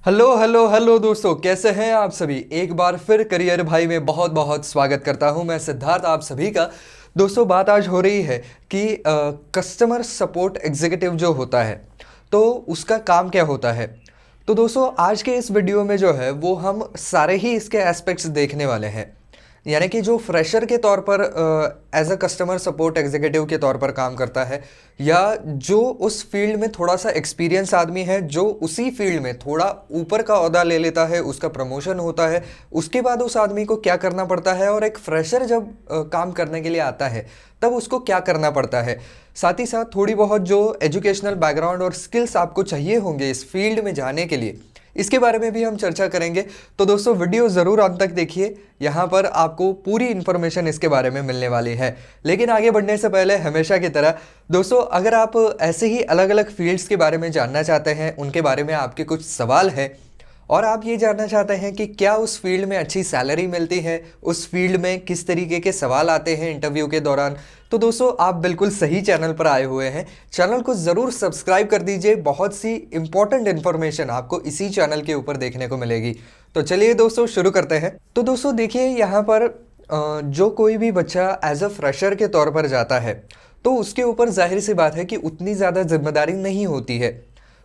Hello hello hello दोस्तों, कैसे हैं आप सभी। एक बार फिर करियर भाई में बहुत बहुत स्वागत करता हूं मैं सिद्धार्थ आप सभी का। दोस्तों, बात आज हो रही है कि कस्टमर सपोर्ट एग्जीक्यूटिव जो होता है तो उसका काम क्या होता है। तो दोस्तों, आज के इस वीडियो में जो है वो हम सारे ही इसके एस्पेक्ट्स देखने वाले हैं। यानी कि जो फ्रेशर के तौर पर as a customer support executive के तौर पर काम करता है, या जो उस फील्ड में थोड़ा सा एक्सपीरियंस आदमी है, जो उसी फील्ड में थोड़ा ऊपर का ओहदा ले लेता है, उसका प्रमोशन होता है, उसके बाद उस आदमी को क्या करना पड़ता है, और एक फ्रेशर जब काम करने के लिए आता है तब उसको क्या करना पड़ता है। साथ ही साथ थोड़ी बहुत जो एजुकेशनल बैकग्राउंड और स्किल्स आपको चाहिए होंगे इस फील्ड में जाने के लिए, इसके बारे में भी हम चर्चा करेंगे। तो दोस्तों, वीडियो ज़रूर अंत तक देखिए, यहाँ पर आपको पूरी इन्फॉर्मेशन इसके बारे में मिलने वाली है। लेकिन आगे बढ़ने से पहले हमेशा की तरह दोस्तों, अगर आप ऐसे ही अलग अलग फील्ड्स के बारे में जानना चाहते हैं, उनके बारे में आपके कुछ सवाल हैं, और आप ये जानना चाहते हैं कि क्या उस फील्ड में अच्छी सैलरी मिलती है, उस फील्ड में किस तरीके के सवाल आते हैं इंटरव्यू के दौरान, तो दोस्तों आप बिल्कुल सही चैनल पर आए हुए हैं। चैनल को ज़रूर सब्सक्राइब कर दीजिए, बहुत सी इंपॉर्टेंट इन्फॉर्मेशन आपको इसी चैनल के ऊपर देखने को मिलेगी। तो चलिए दोस्तों, शुरू करते हैं। तो दोस्तों देखिए, यहाँ पर जो कोई भी बच्चा एज अ फ्रेशर के तौर पर जाता है तो उसके ऊपर जाहिर सी बात है कि उतनी ज़्यादा जिम्मेदारी नहीं होती है।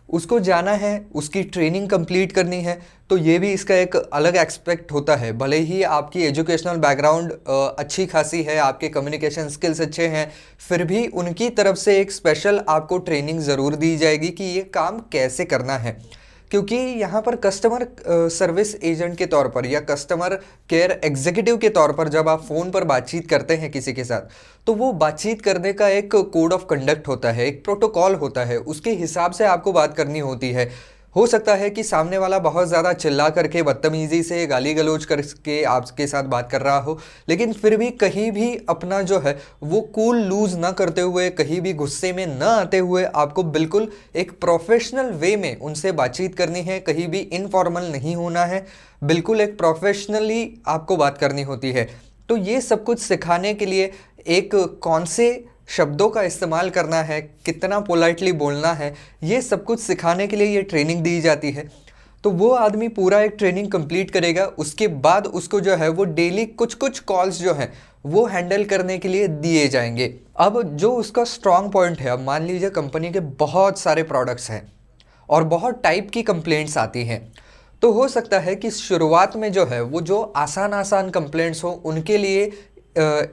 उसको जाना है, उसकी ट्रेनिंग कंप्लीट करनी है, तो ये भी इसका एक अलग एस्पेक्ट होता है। भले ही आपकी एजुकेशनल बैकग्राउंड अच्छी खासी है, आपके कम्युनिकेशन स्किल्स अच्छे हैं, फिर भी उनकी तरफ से एक स्पेशल आपको ट्रेनिंग ज़रूर दी जाएगी कि ये काम कैसे करना है। क्योंकि यहाँ पर कस्टमर सर्विस एजेंट के तौर पर या कस्टमर केयर एग्जीक्यूटिव के तौर पर जब आप फ़ोन पर बातचीत करते हैं किसी के साथ, तो वो बातचीत करने का एक कोड ऑफ कंडक्ट होता है, एक प्रोटोकॉल होता है, उसके हिसाब से आपको बात करनी होती है। हो सकता है कि सामने वाला बहुत ज़्यादा चिल्ला करके, बदतमीज़ी से, गाली गलौज करके आपके साथ बात कर रहा हो, लेकिन फिर भी कहीं भी अपना जो है वो कूल लूज़ ना करते हुए, कहीं भी गुस्से में ना आते हुए, आपको बिल्कुल एक प्रोफेशनल वे में उनसे बातचीत करनी है। कहीं भी इनफॉर्मल नहीं होना है, बिल्कुल एक प्रोफेशनली आपको बात करनी होती है। तो ये सब कुछ सिखाने के लिए एक कौन से शब्दों का इस्तेमाल करना है, कितना पोलाइटली बोलना है, ये सब कुछ सिखाने के लिए ये ट्रेनिंग दी जाती है। तो वो आदमी पूरा एक ट्रेनिंग कंप्लीट करेगा, उसके बाद उसको जो है वो डेली कुछ कुछ कॉल्स जो हैं वो हैंडल करने के लिए दिए जाएंगे। अब जो उसका स्ट्रॉन्ग पॉइंट है, अब मान लीजिए कंपनी के बहुत सारे प्रोडक्ट्स हैं और बहुत टाइप की कंप्लेंट्स आती हैं, तो हो सकता है कि शुरुआत में जो है वो जो आसान आसान कंप्लेंट्स हो उनके लिए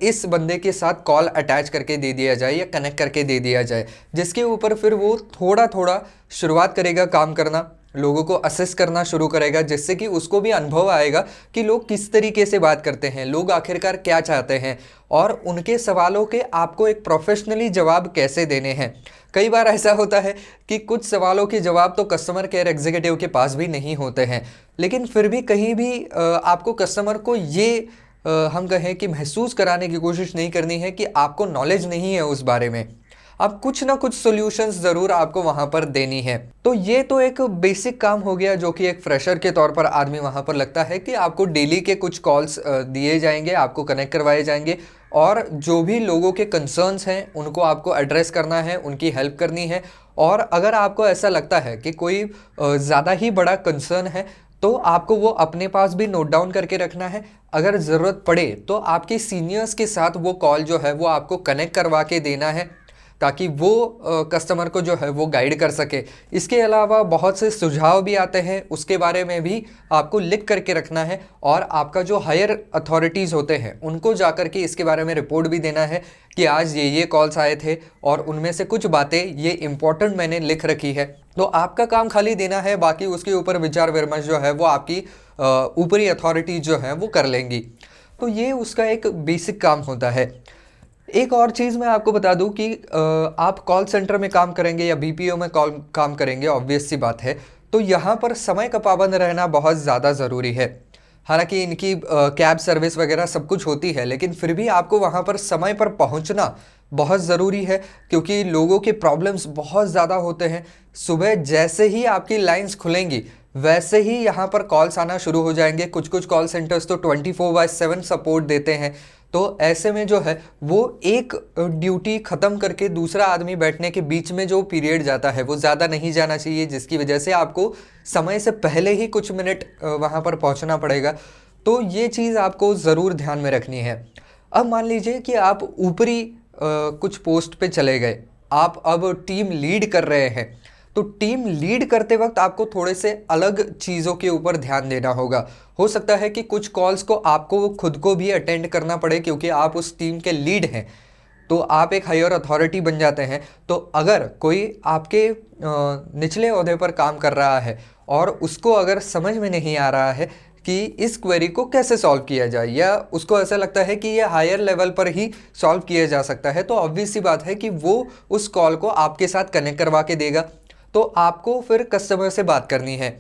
इस बंदे के साथ कॉल अटैच करके दे दिया जाए या कनेक्ट करके दे दिया जाए, जिसके ऊपर फिर वो थोड़ा थोड़ा शुरुआत करेगा काम करना, लोगों को असेस करना शुरू करेगा, जिससे कि उसको भी अनुभव आएगा कि लोग किस तरीके से बात करते हैं, लोग आखिरकार क्या चाहते हैं, और उनके सवालों के आपको एक प्रोफेशनली जवाब कैसे देने हैं। कई बार ऐसा होता है कि कुछ सवालों के जवाब तो कस्टमर केयर एग्जीक्यूटिव के पास भी नहीं होते हैं, लेकिन फिर भी कहीं भी आपको कस्टमर को ये हम कहें कि महसूस कराने की कोशिश नहीं करनी है कि आपको नॉलेज नहीं है उस बारे में। अब कुछ ना कुछ सॉल्यूशंस ज़रूर आपको वहाँ पर देनी है। तो ये तो एक बेसिक काम हो गया जो कि एक फ्रेशर के तौर पर आदमी वहाँ पर लगता है कि आपको डेली के कुछ कॉल्स दिए जाएंगे, आपको कनेक्ट करवाए जाएंगे, और जो भी लोगों के कंसर्न्स हैं उनको आपको एड्रेस करना है, उनकी हेल्प करनी है। और अगर आपको ऐसा लगता है कि कोई ज़्यादा ही बड़ा कंसर्न है, तो आपको वो अपने पास भी नोट डाउन करके रखना है। अगर ज़रूरत पड़े तो आपके सीनियर्स के साथ वो कॉल जो है वो आपको कनेक्ट करवा के देना है, ताकि वो कस्टमर को जो है वो गाइड कर सके। इसके अलावा बहुत से सुझाव भी आते हैं, उसके बारे में भी आपको लिख करके रखना है, और आपका जो हायर अथॉरिटीज़ होते हैं उनको जा कर के इसके बारे में रिपोर्ट भी देना है कि आज ये कॉल्स आए थे और उनमें से कुछ बातें ये इम्पोर्टेंट मैंने लिख रखी है। तो आपका काम खाली देना है, बाकी उसके ऊपर विचार विमर्श जो है वो आपकी ऊपरी अथॉरिटी जो है वो कर लेंगी। तो ये उसका एक बेसिक काम होता है। एक और चीज़ मैं आपको बता दूं कि आप कॉल सेंटर में काम करेंगे या बीपीओ में काम करेंगे, ऑब्वियस सी बात है, तो यहाँ पर समय का पाबंद रहना बहुत ज़्यादा ज़रूरी है। हालांकि इनकी कैब सर्विस वगैरह सब कुछ होती है, लेकिन फिर भी आपको वहाँ पर समय पर पहुँचना बहुत ज़रूरी है, क्योंकि लोगों के प्रॉब्लम्स बहुत ज़्यादा होते हैं। सुबह जैसे ही आपकी लाइंस खुलेंगी वैसे ही यहाँ पर कॉल्स आना शुरू हो जाएंगे। कुछ कुछ कॉल सेंटर्स तो 24/7 सपोर्ट देते हैं। तो ऐसे में जो है वो एक ड्यूटी ख़त्म करके दूसरा आदमी बैठने के बीच में जो पीरियड जाता है वो ज़्यादा नहीं जाना चाहिए, जिसकी वजह से आपको समय से पहले ही कुछ मिनट वहाँ पर पहुँचना पड़ेगा। तो ये चीज़ आपको ज़रूर ध्यान में रखनी है। अब मान लीजिए कि आप ऊपरी कुछ पोस्ट पे चले गए, आप अब टीम लीड कर रहे हैं, तो टीम लीड करते वक्त आपको थोड़े से अलग चीज़ों के ऊपर ध्यान देना होगा। हो सकता है कि कुछ कॉल्स को आपको खुद को भी अटेंड करना पड़े, क्योंकि आप उस टीम के लीड हैं, तो आप एक हायर अथॉरिटी बन जाते हैं। तो अगर कोई आपके निचले ओहदे पर काम कर रहा है और उसको अगर समझ में नहीं आ रहा है कि इस क्वेरी को कैसे सॉल्व किया जाए, या उसको ऐसा लगता है कि ये हायर लेवल पर ही सॉल्व किया जा सकता है, तो ऑब्वियस सी बात है कि वो उस कॉल को आपके साथ कनेक्ट करवा के देगा। तो आपको फिर कस्टमर से बात करनी है।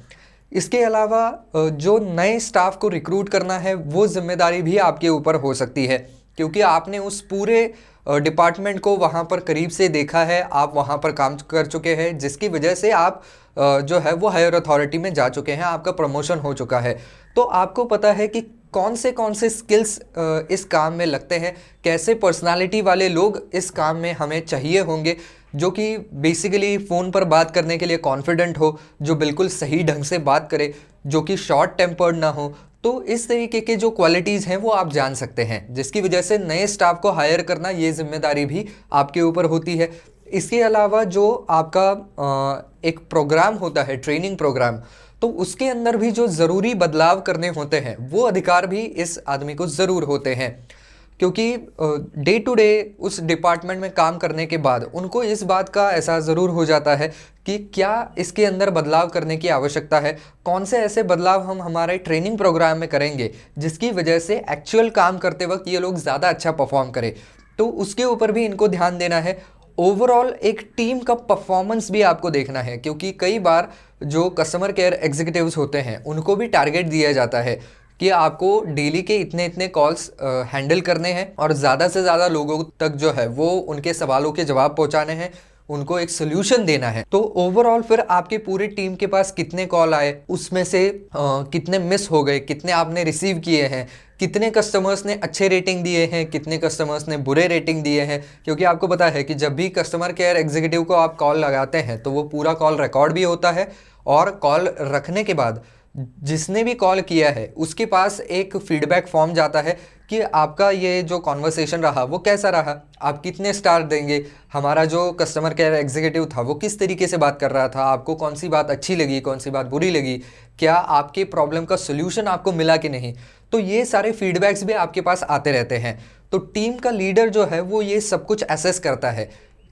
इसके अलावा जो नए स्टाफ को रिक्रूट करना है वो जिम्मेदारी भी आपके ऊपर हो सकती है, क्योंकि आपने उस पूरे डिपार्टमेंट को वहाँ पर करीब से देखा है, आप वहाँ पर काम कर चुके हैं, जिसकी वजह से आप जो है वो हायर अथॉरिटी में जा चुके हैं, आपका प्रमोशन हो चुका है। तो आपको पता है कि कौन से स्किल्स इस काम में लगते हैं, कैसे पर्सनालिटी वाले लोग इस काम में हमें चाहिए होंगे, जो कि बेसिकली फ़ोन पर बात करने के लिए कॉन्फिडेंट हो, जो बिल्कुल सही ढंग से बात करे, जो कि शॉर्ट टेम्पर्ड ना हो। तो इस तरीके के जो क्वालिटीज़ हैं वो आप जान सकते हैं, जिसकी वजह से नए स्टाफ को हायर करना ये जिम्मेदारी भी आपके ऊपर होती है। इसके अलावा जो आपका एक प्रोग्राम होता है, ट्रेनिंग प्रोग्राम, तो उसके अंदर भी जो ज़रूरी बदलाव करने होते हैं वो अधिकार भी इस आदमी को ज़रूर होते हैं, क्योंकि डे टू डे उस डिपार्टमेंट में काम करने के बाद उनको इस बात का एहसास ज़रूर हो जाता है कि क्या इसके अंदर बदलाव करने की आवश्यकता है, कौन से ऐसे बदलाव हम हमारे ट्रेनिंग प्रोग्राम में करेंगे जिसकी वजह से एक्चुअल काम करते वक्त ये लोग ज़्यादा अच्छा परफॉर्म करें। तो उसके ऊपर भी इनको ध्यान देना है। ओवरऑल एक टीम का परफॉर्मेंस भी आपको देखना है, क्योंकि कई बार जो कस्टमर केयर एग्जीक्यूटिव्स होते हैं उनको भी टारगेट दिया जाता है कि आपको डेली के इतने इतने कॉल्स हैंडल करने हैं और ज़्यादा से ज़्यादा लोगों तक जो है वो उनके सवालों के जवाब पहुंचाने हैं, उनको एक सोल्यूशन देना है। तो ओवरऑल फिर आपके पूरी टीम के पास कितने कॉल आए, उसमें से कितने मिस हो गए, कितने आपने रिसीव किए हैं, कितने कस्टमर्स ने अच्छे रेटिंग दिए हैं, कितने कस्टमर्स ने बुरे रेटिंग दिए हैं, क्योंकि आपको पता है कि जब भी कस्टमर केयर एग्जीक्यूटिव को आप कॉल लगाते हैं तो वो पूरा कॉल रिकॉर्ड भी होता है, और कॉल रखने के बाद जिसने भी कॉल किया है उसके पास एक फीडबैक फॉर्म जाता है कि आपका ये जो कॉन्वर्सेशन रहा वो कैसा रहा, आप कितने स्टार देंगे, हमारा जो कस्टमर केयर एग्जीक्यूटिव था वो किस तरीके से बात कर रहा था, आपको कौन सी बात अच्छी लगी, कौन सी बात बुरी लगी, क्या आपके प्रॉब्लम का सोल्यूशन आपको मिला कि नहीं। तो ये सारे फीडबैक्स भी आपके पास आते रहते हैं। तो टीम का लीडर जो है वो ये सब कुछ एसेस करता है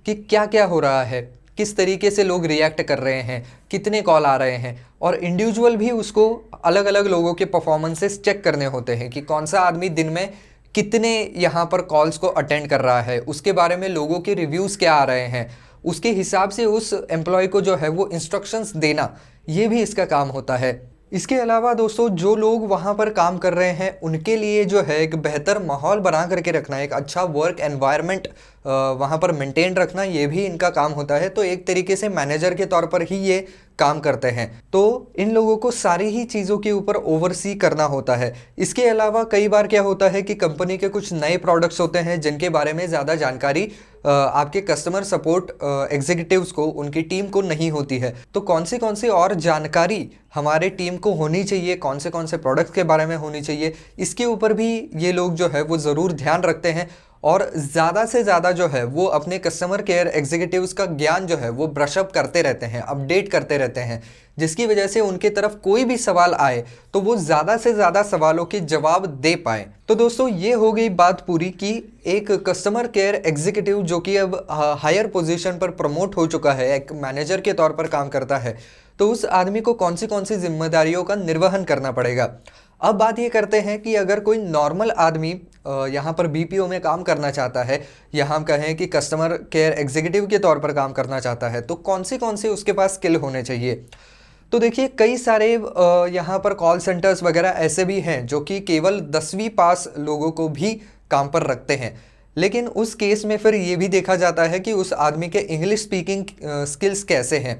कि क्या क्या हो रहा है, किस तरीके से लोग रिएक्ट कर रहे हैं, कितने कॉल आ रहे हैं, और इंडिविजुअल भी उसको अलग अलग लोगों के परफॉर्मेंसेस चेक करने होते हैं कि कौन सा आदमी दिन में कितने यहाँ पर कॉल्स को अटेंड कर रहा है, उसके बारे में लोगों के रिव्यूज़ क्या आ रहे हैं, उसके हिसाब से उस एम्प्लॉय को जो है वो इंस्ट्रक्शंस देना, ये भी इसका काम होता है। इसके अलावा दोस्तों जो लोग वहाँ पर काम कर रहे हैं उनके लिए जो है एक बेहतर माहौल बना करके रखना, एक अच्छा वर्क एनवायरनमेंट वहाँ पर मेंटेन रखना, ये भी इनका काम होता है। तो एक तरीके से मैनेजर के तौर पर ही ये काम करते हैं। तो इन लोगों को सारी ही चीज़ों के ऊपर ओवरसी करना होता है। इसके अलावा कई बार क्या होता है कि कंपनी के कुछ नए प्रोडक्ट्स होते हैं जिनके बारे में ज़्यादा जानकारी आपके कस्टमर सपोर्ट एग्जीक्यूटिव्स को, उनकी टीम को नहीं होती है। तो कौन सी और जानकारी हमारे टीम को होनी चाहिए, कौन से प्रोडक्ट्स के बारे में होनी चाहिए, इसके ऊपर भी ये लोग जो है वो ज़रूर ध्यान रखते हैं, और ज़्यादा से ज़्यादा जो है वो अपने कस्टमर केयर एग्जीक्यूटिव्स का ज्ञान जो है वो ब्रशअप करते रहते हैं, अपडेट करते रहते हैं, जिसकी वजह से उनके तरफ कोई भी सवाल आए तो वो ज़्यादा से ज़्यादा सवालों के जवाब दे पाए। तो दोस्तों ये हो गई बात पूरी कि एक कस्टमर केयर एग्जीक्यूटिव जो कि अब हायर पोजीशन पर प्रमोट हो चुका है, एक मैनेजर के तौर पर काम करता है, तो उस आदमी को कौन सी जिम्मेदारियों का निर्वहन करना पड़ेगा। अब बात ये करते हैं कि अगर कोई नॉर्मल आदमी यहाँ पर बीपीओ में काम करना चाहता है, या हम कहें कि कस्टमर केयर एग्जीक्यूटिव के तौर पर काम करना चाहता है, तो कौन से उसके पास स्किल होने चाहिए। तो देखिए कई सारे यहाँ पर कॉल सेंटर्स वगैरह ऐसे भी हैं जो कि केवल 10वीं पास लोगों को भी काम पर रखते हैं, लेकिन उस केस में फिर ये भी देखा जाता है कि उस आदमी के इंग्लिश स्पीकिंग स्किल्स कैसे हैं।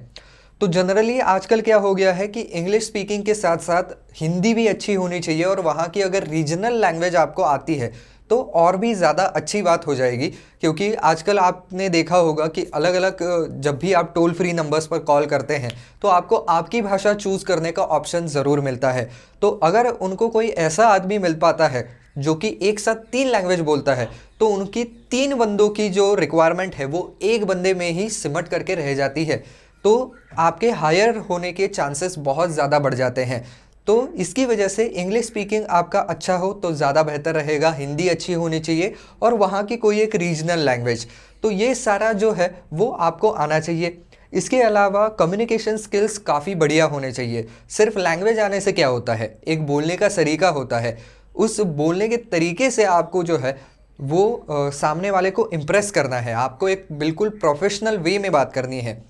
तो जनरली आजकल क्या हो गया है कि इंग्लिश स्पीकिंग के साथ साथ हिंदी भी अच्छी होनी चाहिए, और वहाँ की अगर रीजनल लैंग्वेज आपको आती है तो तो और भी ज़्यादा अच्छी बात हो जाएगी। क्योंकि आजकल आपने देखा होगा कि अलग अलग जब भी आप टोल फ्री नंबर्स पर कॉल करते हैं तो आपको आपकी भाषा चूज़ करने का ऑप्शन ज़रूर मिलता है। तो अगर उनको कोई ऐसा आदमी मिल पाता है जो कि एक साथ 3 लैंग्वेज बोलता है, तो उनकी 3 बंदों की जो रिक्वायरमेंट है वो एक बंदे में ही सिमट करके रह जाती है। तो आपके हायर होने के चांसेस बहुत ज़्यादा बढ़ जाते हैं। तो इसकी वजह से इंग्लिश स्पीकिंग आपका अच्छा हो तो ज़्यादा बेहतर रहेगा। हिंदी अच्छी होनी चाहिए और वहाँ की कोई एक रीजनल लैंग्वेज, तो ये सारा जो है वो आपको आना चाहिए। इसके अलावा कम्युनिकेशन स्किल्स काफ़ी बढ़िया होने चाहिए। सिर्फ लैंग्वेज आने से क्या होता है, एक बोलने का सलीका होता है। उस बोलने के तरीके से आपको जो है वो सामने वाले को इम्प्रेस करना है, आपको एक बिल्कुल प्रोफेशनल वे में बात करनी है।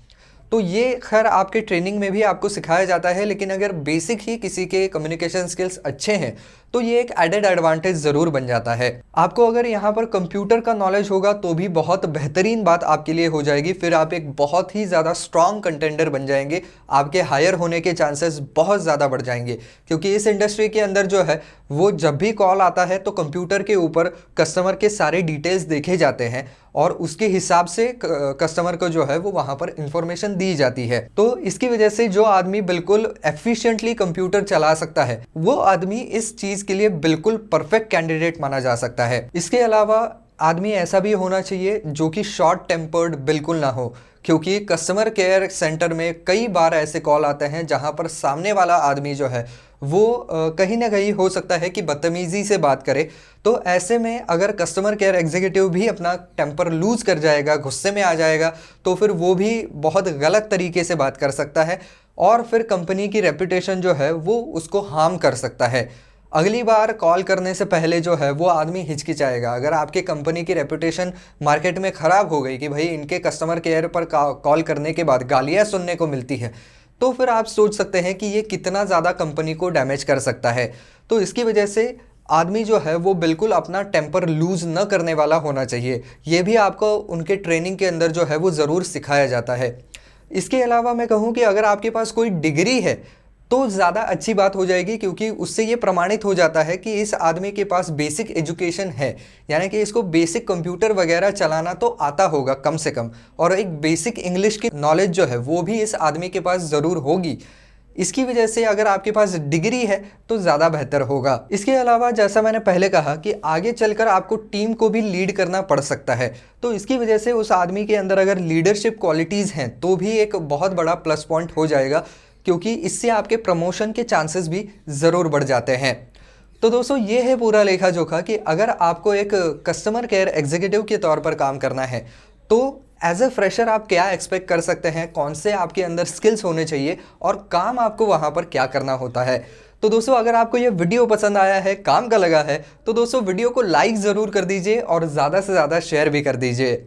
तो ये खैर आपके ट्रेनिंग में भी आपको सिखाया जाता है, लेकिन अगर बेसिक ही किसी के कम्युनिकेशन स्किल्स अच्छे हैं तो ये एक एडेड एडवांटेज ज़रूर बन जाता है। आपको अगर यहाँ पर कंप्यूटर का नॉलेज होगा तो भी बहुत बेहतरीन बात आपके लिए हो जाएगी। फिर आप एक बहुत ही ज़्यादा स्ट्रॉन्ग कंटेंडर बन जाएंगे, आपके हायर होने के चांसेस बहुत ज़्यादा बढ़ जाएंगे। क्योंकि इस इंडस्ट्री के अंदर जो है वो जब भी कॉल आता है तो कंप्यूटर के ऊपर कस्टमर के सारे डिटेल्स देखे जाते हैं और उसके हिसाब से कस्टमर को जो है वो वहाँ पर इंफॉर्मेशन दी जाती है। तो इसकी वजह से जो आदमी बिल्कुल एफिशिएंटली कंप्यूटर चला सकता है वो आदमी इस चीज़ के लिए बिल्कुल परफेक्ट कैंडिडेट माना जा सकता है। इसके अलावा आदमी ऐसा भी होना चाहिए जो कि शॉर्ट टेम्पर्ड बिल्कुल ना हो। क्योंकि कस्टमर केयर सेंटर में कई बार ऐसे कॉल आते हैं जहां पर सामने वाला आदमी जो है वो कहीं ना कहीं हो सकता है कि बदतमीज़ी से बात करे। तो ऐसे में अगर कस्टमर केयर एग्जीक्यूटिव भी अपना टेम्पर लूज कर जाएगा, गुस्से में आ जाएगा, तो फिर वो भी बहुत गलत तरीके से बात कर सकता है और फिर कंपनी की रेपुटेशन जो है वो उसको हार्म कर सकता है। अगली बार कॉल करने से पहले जो है वो आदमी हिचकिचाएगा। अगर आपके कंपनी की रेपुटेशन मार्केट में ख़राब हो गई कि भाई इनके कस्टमर केयर पर कॉल करने के बाद गालियाँ सुनने को मिलती है, तो फिर आप सोच सकते हैं कि ये कितना ज़्यादा कंपनी को डैमेज कर सकता है। तो इसकी वजह से आदमी जो है वो बिल्कुल अपना टेम्पर लूज़ न करने वाला होना चाहिए। ये भी आपको उनके ट्रेनिंग के अंदर जो है वो ज़रूर सिखाया जाता है। इसके अलावा मैं कहूँ कि अगर आपके पास कोई डिग्री है तो ज़्यादा अच्छी बात हो जाएगी। क्योंकि उससे ये प्रमाणित हो जाता है कि इस आदमी के पास बेसिक एजुकेशन है, यानी कि इसको बेसिक कंप्यूटर वगैरह चलाना तो आता होगा कम से कम, और एक बेसिक इंग्लिश की नॉलेज जो है वो भी इस आदमी के पास ज़रूर होगी। इसकी वजह से अगर आपके पास डिग्री है तो ज़्यादा बेहतर होगा। इसके अलावा जैसा मैंने पहले कहा कि आगे चलकर आपको टीम को भी लीड करना पड़ सकता है, तो इसकी वजह से उस आदमी के अंदर अगर लीडरशिप क्वालिटीज़ हैं तो भी एक बहुत बड़ा प्लस पॉइंट हो जाएगा। क्योंकि इससे आपके प्रमोशन के चांसेस भी ज़रूर बढ़ जाते हैं। तो दोस्तों ये है पूरा लेखा जोखा कि अगर आपको एक कस्टमर केयर एग्जीक्यूटिव के तौर पर काम करना है तो एज ए फ्रेशर आप क्या एक्सपेक्ट कर सकते हैं, कौन से आपके अंदर स्किल्स होने चाहिए और काम आपको वहाँ पर क्या करना होता है। तो दोस्तों अगर आपको ये वीडियो पसंद आया है, काम का लगा है, तो दोस्तों वीडियो को लाइक ज़रूर कर दीजिए और ज़्यादा से ज़्यादा शेयर भी कर दीजिए।